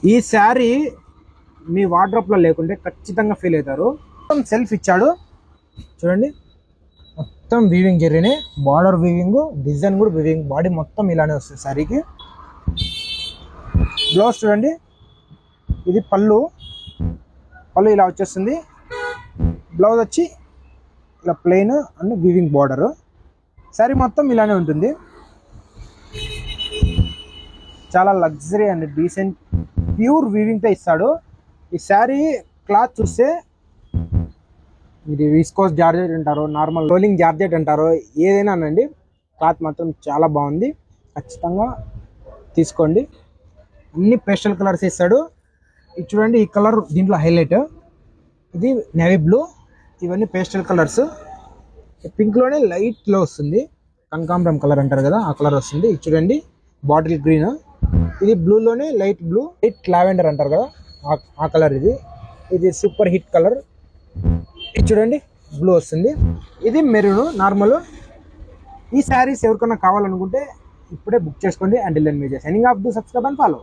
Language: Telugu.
ఈ శారీ మీ వార్డ్రోబ్లో లేకుంటే ఖచ్చితంగా ఫీల్ అవుతారు. మొత్తం సెల్ఫ్ ఇచ్చాడు చూడండి, మొత్తం వీవింగ్ జరిగినాయి, బార్డర్ వీవింగ్, డిజైన్ కూడా వీవింగ్, బాడీ మొత్తం ఇలానే వస్తుంది శారీకి. బ్లౌజ్ చూడండి, ఇది పళ్ళు ఇలా వచ్చేస్తుంది. బ్లౌజ్ వచ్చి ఇలా plain and weaving border. Sari మొత్తం ఇలానే ఉంటుంది. చాలా లగ్జరీ అండ్ డీసెంట్ ప్యూర్ వీవింగ్తో ఇస్తాడు. ఈ శారీ క్లాత్ చూస్తే ఇది విస్కోస్ జార్జెట్ అంటారు, నార్మల్ రోలింగ్ జార్జెట్ అంటారు, ఏదైనా అనండి, క్లాత్ మాత్రం చాలా బాగుంది. ఖచ్చితంగా తీసుకోండి. అన్ని పేస్టల్ కలర్స్ ఇస్తాడు. ఇది చూడండి, ఈ కలర్ దీంట్లో హైలైట్, ఇది నేవీ బ్లూ, ఇవన్నీ పేస్టల్ కలర్స్. పింక్లోనే లైట్లో వస్తుంది, కనకాంబరం కలర్ అంటారు కదా, ఆ కలర్ వస్తుంది. ఇది చూడండి బాటిల్ గ్రీన్, ఇది బ్లూలోనే లైట్ బ్లూ, లైట్ లావెండర్ అంటారు కదా, ఆ కలర్. ఇది సూపర్ హిట్ కలర్. ఇది చూడండి బ్లూ వస్తుంది, ఇది మెరూన్ నార్మల్. ఈ శారీస్ ఎవరికైనా కావాలనుకుంటే ఇప్పుడే బుక్ చేసుకోండి. And then me signing off, do subscribe and follow.